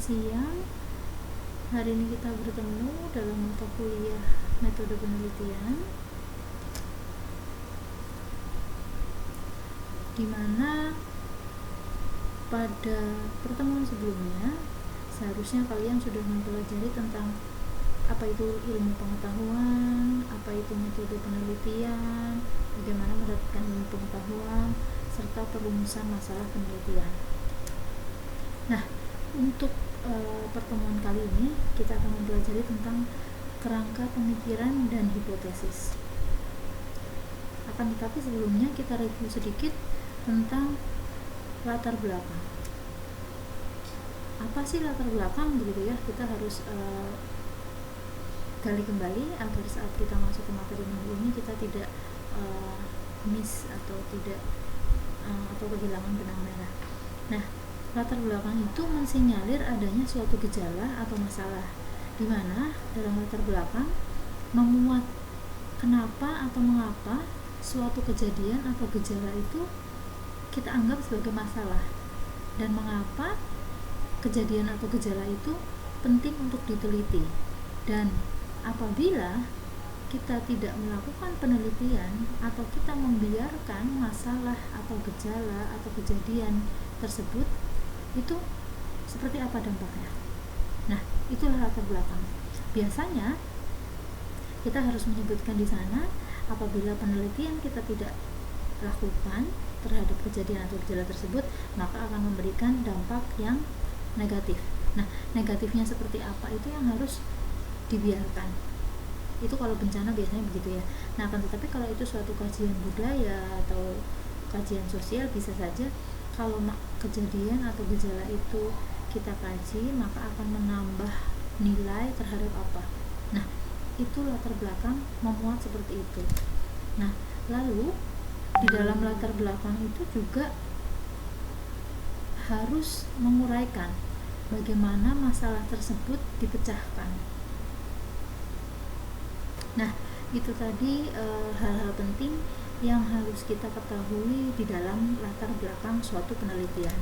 Selamat siang. Hari ini kita bertemu dalam mata kuliah metode penelitian, di mana pada pertemuan sebelumnya seharusnya kalian sudah mempelajari tentang apa itu ilmu pengetahuan, apa itu metode penelitian, bagaimana mendapatkan ilmu pengetahuan, serta perumusan masalah penelitian. Nah, untuk pertemuan kali ini kita akan mempelajari tentang kerangka pemikiran dan hipotesis. Akan tetapi sebelumnya kita review sedikit tentang latar belakang. Apa sih latar belakang begitu ya? Kita harus gali kembali agar saat kita masuk ke materi minggu ini kita tidak miss atau tidak atau kehilangan benang merah. Nah, latar belakang itu mensinyalir adanya suatu gejala atau masalah, di mana dalam latar belakang memuat kenapa atau mengapa suatu kejadian atau gejala itu kita anggap sebagai masalah, dan mengapa kejadian atau gejala itu penting untuk diteliti. Dan apabila kita tidak melakukan penelitian atau kita membiarkan masalah atau gejala atau kejadian tersebut, itu seperti apa dampaknya. Nah, itulah latar belakang. Biasanya kita harus menyebutkan di sana apabila penelitian kita tidak lakukan terhadap kejadian atau gejala tersebut, maka akan memberikan dampak yang negatif. Nah, negatifnya seperti apa itu yang harus dibiarkan. Itu kalau bencana biasanya begitu ya. Nah, akan tetapi kalau itu suatu kajian budaya atau kajian sosial, bisa saja kalau kejadian atau gejala itu kita kaji, maka akan menambah nilai terhadap apa. Nah, itu latar belakang memuat seperti itu. Nah, lalu di dalam latar belakang itu juga harus menguraikan bagaimana masalah tersebut dipecahkan. Nah, itu tadi hal-hal penting yang harus kita ketahui di dalam latar belakang suatu penelitian.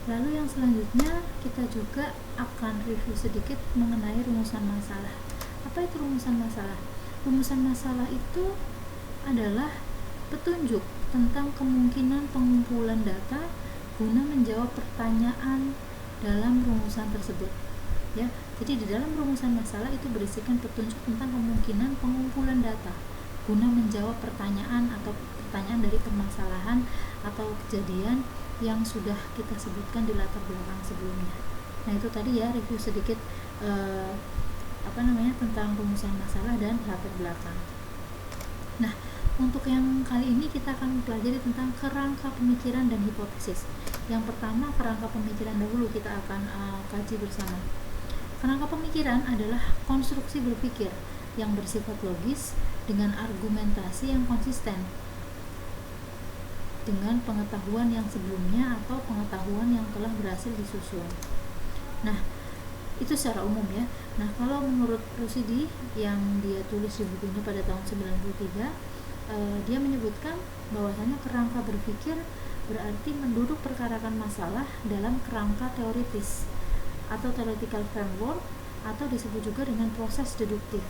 Lalu yang selanjutnya kita juga akan review sedikit mengenai rumusan masalah. Apa itu rumusan masalah? Rumusan masalah itu adalah petunjuk tentang kemungkinan pengumpulan data guna menjawab pertanyaan dalam rumusan tersebut. Ya, jadi di dalam rumusan masalah itu berisikan petunjuk tentang kemungkinan pengumpulan data guna menjawab pertanyaan atau pertanyaan dari permasalahan atau kejadian yang sudah kita sebutkan di latar belakang sebelumnya. Nah, itu tadi ya review sedikit tentang rumusan masalah dan latar belakang. Nah, untuk yang kali ini kita akan mempelajari tentang kerangka pemikiran dan hipotesis. Yang pertama, kerangka pemikiran dahulu kita akan kaji bersama. Kerangka pemikiran adalah konstruksi berpikir yang bersifat logis dengan argumentasi yang konsisten dengan pengetahuan yang sebelumnya atau pengetahuan yang telah berhasil disusun. Nah, itu secara umum ya. Nah, kalau menurut Rushdie yang dia tulis di bukunya pada tahun 93, dia menyebutkan bahwasanya kerangka berpikir berarti menduduk perkarakan masalah dalam kerangka teoritis atau theoretical framework, atau disebut juga dengan proses deduktif.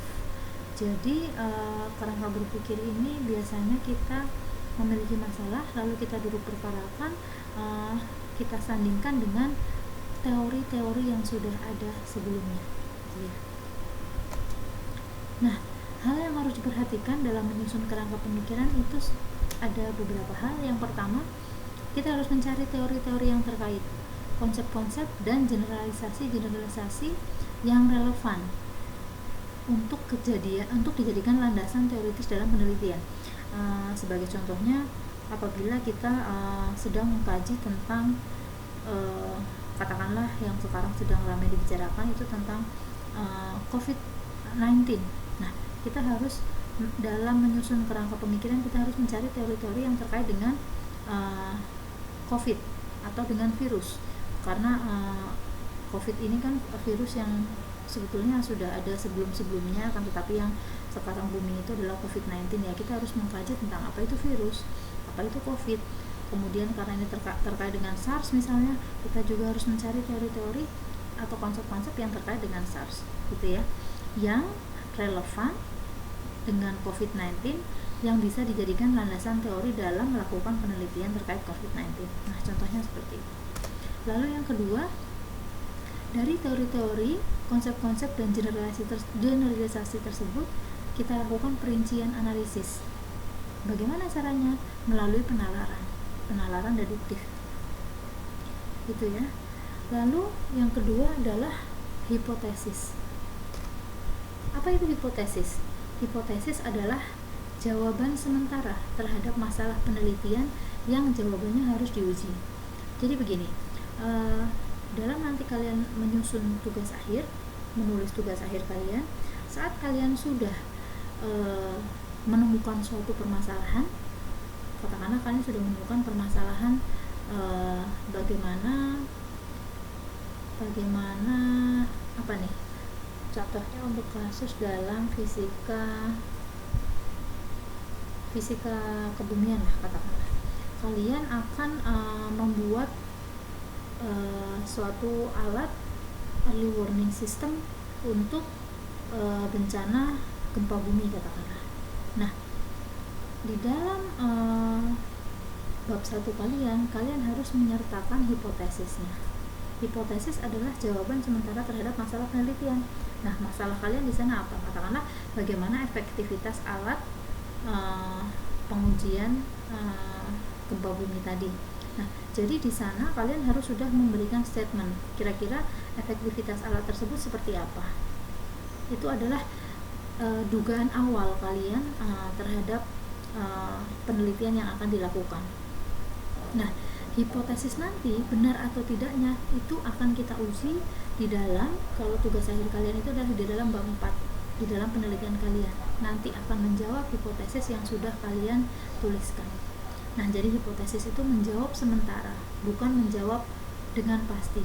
Jadi kerangka berpikir ini biasanya kita memiliki masalah, lalu kita duduk perkarakan, kita sandingkan dengan teori-teori yang sudah ada sebelumnya. Ya. Nah, hal yang harus diperhatikan dalam menyusun kerangka pemikiran itu ada beberapa hal. Yang pertama, kita harus mencari teori-teori yang terkait, konsep-konsep dan generalisasi yang relevan untuk dijadikan landasan teoritis dalam penelitian. Sebagai contohnya, apabila kita sedang mengkaji tentang katakanlah yang sekarang sedang ramai dibicarakan itu tentang COVID-19. Nah, kita harus dalam menyusun kerangka pemikiran kita harus mencari teori-teori yang terkait dengan COVID atau dengan virus, karena COVID ini kan virus yang sebetulnya sudah ada sebelum-sebelumnya, kan, tetapi yang sekarang booming itu adalah COVID-19 ya. Kita harus mengkaji tentang apa itu virus, apa itu COVID. Kemudian karena ini terkait dengan SARS misalnya, kita juga harus mencari teori-teori atau konsep-konsep yang terkait dengan SARS gitu ya, yang relevan dengan COVID-19 yang bisa dijadikan landasan teori dalam melakukan penelitian terkait COVID-19. Nah, contohnya seperti itu. Lalu yang kedua, dari teori-teori, konsep-konsep dan generalisasi tersebut, kita lakukan perincian analisis. Bagaimana caranya? Melalui penalaran deduktif. Gitu ya. Lalu yang kedua adalah hipotesis. Apa itu hipotesis? Hipotesis adalah jawaban sementara terhadap masalah penelitian yang jawabannya harus diuji. Jadi begini, dalam nanti kalian menyusun tugas akhir, menulis tugas akhir kalian, saat kalian sudah menemukan suatu permasalahan, katakanlah kalian sudah menemukan permasalahan bagaimana apa nih contohnya untuk kasus dalam fisika kebumian lah, katakanlah kalian akan membuat suatu alat early warning system untuk bencana gempa bumi, katakanlah. Nah, di dalam bab 1 kalian harus menyertakan hipotesisnya. Hipotesis adalah jawaban sementara terhadap masalah penelitian. Nah, masalah kalian di sana apa? Katakanlah bagaimana efektivitas alat pengujian gempa bumi tadi. Nah, jadi di sana kalian harus sudah memberikan statement. Kira-kira efektivitas alat tersebut seperti apa? Itu adalah dugaan awal kalian terhadap penelitian yang akan dilakukan. Nah, hipotesis nanti benar atau tidaknya itu akan kita uji di dalam, kalau tugas akhir kalian itu adalah di dalam bab 4, di dalam penelitian kalian. Nanti akan menjawab hipotesis yang sudah kalian tuliskan. Nah, jadi hipotesis itu menjawab sementara, bukan menjawab dengan pasti.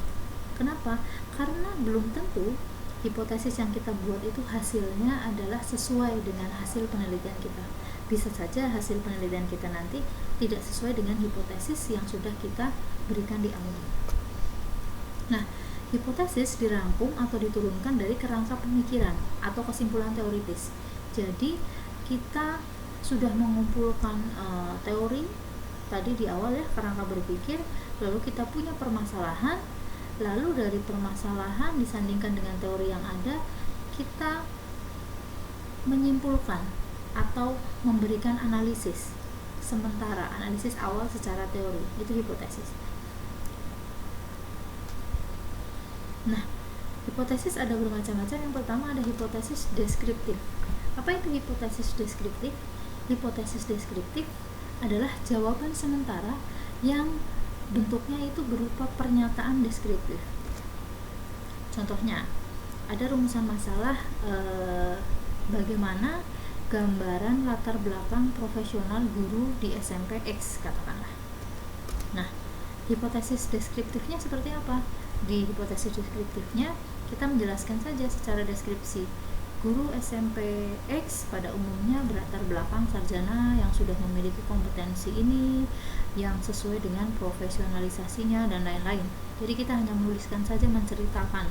Kenapa? Karena belum tentu hipotesis yang kita buat itu hasilnya adalah sesuai dengan hasil penelitian kita. Bisa saja hasil penelitian kita nanti tidak sesuai dengan hipotesis yang sudah kita berikan di awal. Nah, hipotesis dirangkum atau diturunkan dari kerangka pemikiran atau kesimpulan teoritis. Jadi, kita sudah mengumpulkan teori tadi di awal ya, kerangka berpikir, lalu kita punya permasalahan, lalu dari permasalahan disandingkan dengan teori yang ada, kita menyimpulkan atau memberikan analisis sementara, analisis awal secara teori. Itu hipotesis. Nah, hipotesis ada bermacam-macam. Yang pertama ada hipotesis deskriptif. Apa itu hipotesis deskriptif? Hipotesis deskriptif adalah jawaban sementara yang bentuknya itu berupa pernyataan deskriptif. Contohnya, ada rumusan masalah bagaimana gambaran latar belakang profesional guru di SMP X, katakanlah. Nah, hipotesis deskriptifnya seperti apa? Di hipotesis deskriptifnya kita menjelaskan saja secara deskripsi. Guru SMP X pada umumnya berlatar belakang sarjana yang sudah memiliki kompetensi ini, yang sesuai dengan profesionalisasinya dan lain-lain. Jadi kita hanya menuliskan saja, menceritakan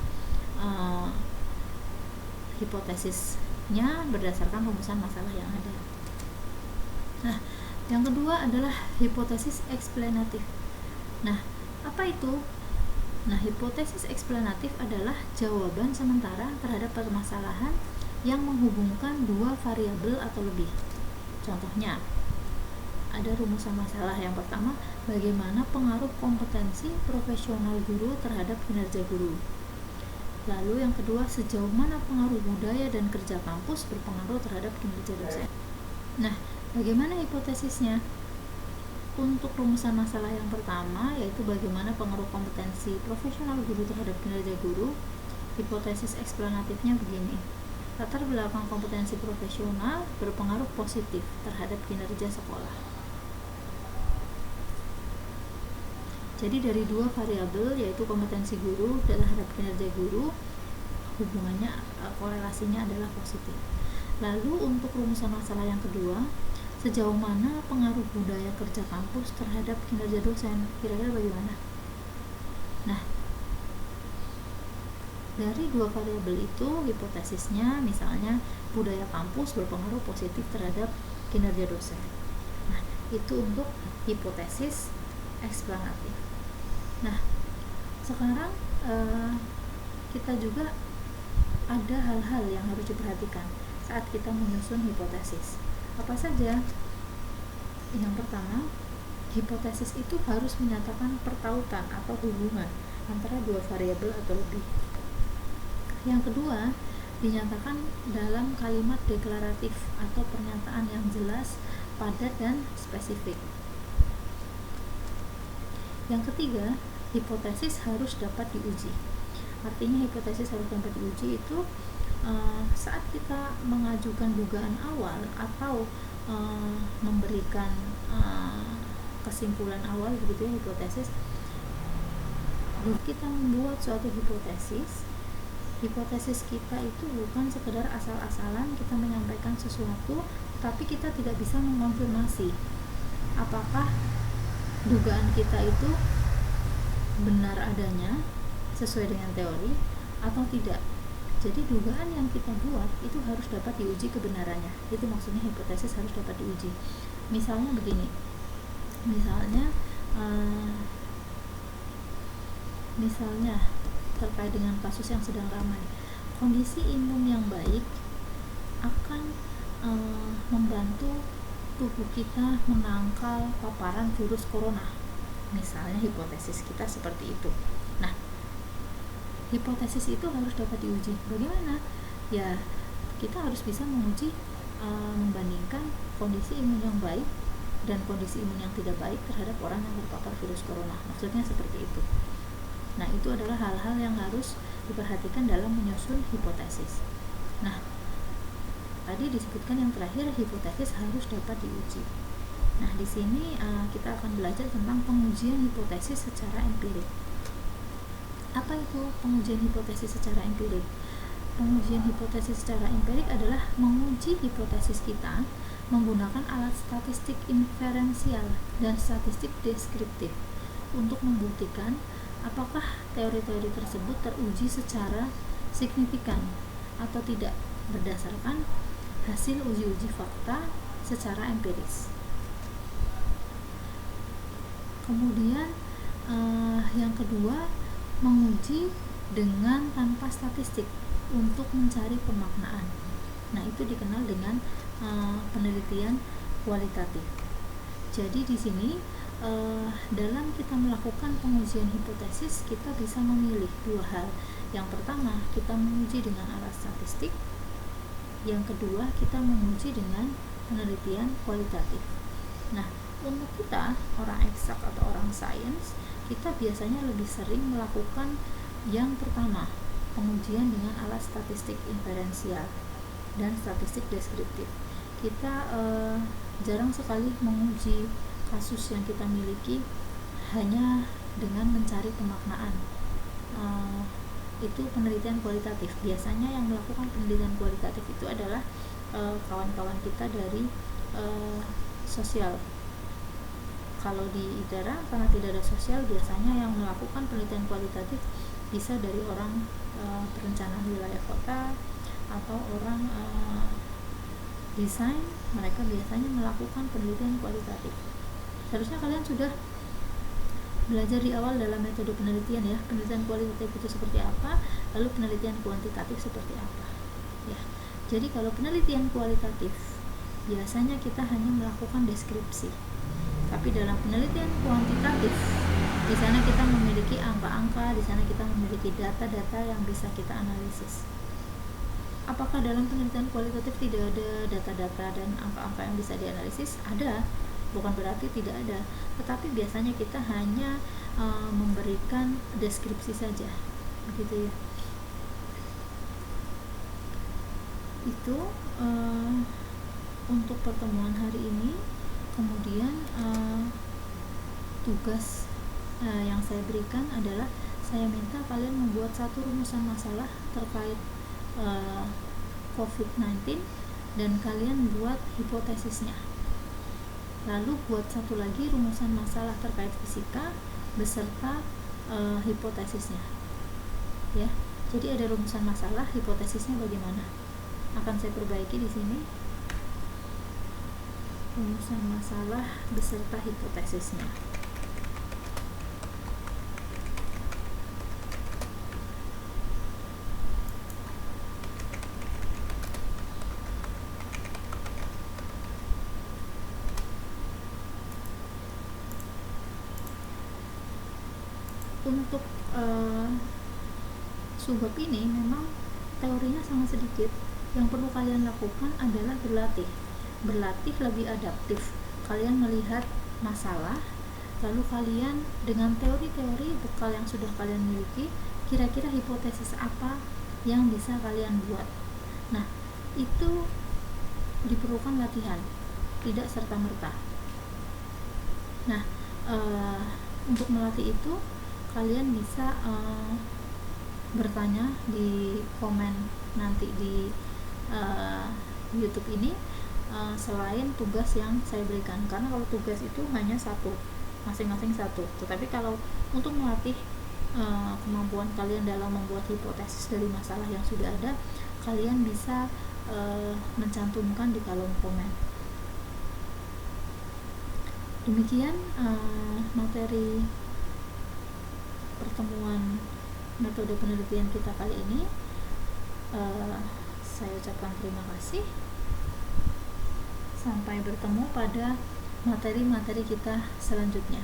hipotesisnya berdasarkan rumusan masalah yang ada. Nah, yang kedua adalah hipotesis eksplanatif. Nah, apa itu? Nah, hipotesis eksplanatif adalah jawaban sementara terhadap permasalahan yang menghubungkan dua variabel atau lebih. Contohnya, ada rumusan masalah yang pertama, bagaimana pengaruh kompetensi profesional guru terhadap kinerja guru. Lalu yang kedua, sejauh mana pengaruh budaya dan kerja kampus berpengaruh terhadap kinerja dosen. Nah, bagaimana hipotesisnya? Untuk rumusan masalah yang pertama, yaitu bagaimana pengaruh kompetensi profesional guru terhadap kinerja guru, hipotesis eksplanatifnya begini. Latar belakang kompetensi profesional berpengaruh positif terhadap kinerja sekolah. Jadi dari dua variabel, yaitu kompetensi guru terhadap kinerja guru, hubungannya, korelasinya adalah positif. Lalu untuk rumusan masalah yang kedua, sejauh mana pengaruh budaya kerja kampus terhadap kinerja dosen, kira-kira bagaimana? Nah, Dari dua variabel itu, hipotesisnya misalnya budaya kampus berpengaruh positif terhadap kinerja dosen. Nah, itu untuk hipotesis eksplanatif. Nah, sekarang kita juga ada hal-hal yang harus diperhatikan saat kita menyusun hipotesis. Apa saja? Yang pertama, hipotesis itu harus menyatakan pertautan atau hubungan antara dua variabel atau lebih. Yang kedua, dinyatakan dalam kalimat deklaratif atau pernyataan yang jelas, padat, dan spesifik. Yang ketiga, hipotesis harus dapat diuji. Artinya hipotesis harus dapat diuji itu saat kita mengajukan dugaan awal atau memberikan kesimpulan awal begitu ya, hipotesis. Kita membuat suatu hipotesis kita itu bukan sekedar asal-asalan kita menyampaikan sesuatu, tapi kita tidak bisa mengonfirmasi apakah dugaan kita itu benar adanya sesuai dengan teori atau tidak. Jadi dugaan yang kita buat itu harus dapat diuji kebenarannya. Itu maksudnya hipotesis harus dapat diuji. Misalnya begini, misalnya terkait dengan kasus yang sedang ramai, kondisi imun yang baik akan membantu tubuh kita menangkal paparan virus corona. Misalnya hipotesis kita seperti itu. Nah, hipotesis itu harus dapat diuji. Bagaimana? Ya, kita harus bisa menguji membandingkan kondisi imun yang baik dan kondisi imun yang tidak baik terhadap orang yang terpapar virus corona. Maksudnya seperti itu. Nah, itu adalah hal-hal yang harus diperhatikan dalam menyusun hipotesis. Nah, tadi disebutkan yang terakhir, hipotesis harus dapat diuji. Nah, di sini kita akan belajar tentang pengujian hipotesis secara empirik. Apa itu pengujian hipotesis secara empirik? Pengujian hipotesis secara empirik adalah menguji hipotesis kita menggunakan alat statistik inferensial dan statistik deskriptif untuk membuktikan apakah teori-teori tersebut teruji secara signifikan atau tidak berdasarkan hasil uji-uji fakta secara empiris. Kemudian yang kedua, menguji dengan tanpa statistik untuk mencari pemaknaan. Nah, itu dikenal dengan penelitian kualitatif. Jadi di sini dalam kita melakukan pengujian hipotesis, kita bisa memilih dua hal. Yang pertama, kita menguji dengan alat statistik. Yang kedua, kita menguji dengan penelitian kualitatif. Nah, untuk kita, orang eksak atau orang sains, kita biasanya lebih sering melakukan yang pertama, pengujian dengan alat statistik inferensial dan statistik deskriptif. Kita jarang sekali menguji kasus yang kita miliki hanya dengan mencari pemaknaan. Itu penelitian kualitatif. Biasanya yang melakukan penelitian kualitatif itu adalah kawan-kawan kita dari sosial. Kalau di ITERA, karena tidak ada sosial, biasanya yang melakukan penelitian kualitatif bisa dari orang perencanaan wilayah kota atau orang desain. Mereka biasanya melakukan penelitian kualitatif. Seharusnya kalian sudah belajar di awal dalam metode penelitian ya, penelitian kualitatif itu seperti apa, lalu penelitian kuantitatif seperti apa ya. Jadi kalau penelitian kualitatif biasanya kita hanya melakukan deskripsi, tapi dalam penelitian kuantitatif di sana kita memiliki angka-angka, di sana kita memiliki data-data yang bisa kita analisis. Apakah dalam penelitian kualitatif tidak ada data-data dan angka-angka yang bisa dianalisis? Ada, bukan berarti tidak ada, tetapi biasanya kita hanya memberikan deskripsi saja, begitu ya. Itu untuk pertemuan hari ini. Kemudian tugas yang saya berikan adalah saya minta kalian membuat satu rumusan masalah terkait COVID-19 dan kalian buat hipotesisnya. Lalu buat satu lagi rumusan masalah terkait fisika beserta hipotesisnya. Ya. Jadi ada rumusan masalah, hipotesisnya bagaimana? Akan saya perbaiki di sini. Rumusan masalah beserta hipotesisnya. Untuk subbab ini memang teorinya sangat sedikit. Yang perlu kalian lakukan adalah berlatih lebih adaptif. Kalian melihat masalah, lalu kalian dengan teori-teori bekal yang sudah kalian miliki, kira-kira hipotesis apa yang bisa kalian buat. Nah, itu diperlukan latihan, tidak serta-merta. Nah, untuk melatih itu kalian bisa bertanya di komen nanti di YouTube ini, selain tugas yang saya berikan, karena kalau tugas itu hanya satu, masing-masing satu. Tetapi kalau untuk melatih kemampuan kalian dalam membuat hipotesis dari masalah yang sudah ada, kalian bisa mencantumkan di kolom komen. Demikian materi pertemuan metode penelitian kita kali ini. Saya ucapkan terima kasih. Sampai bertemu pada materi-materi kita selanjutnya.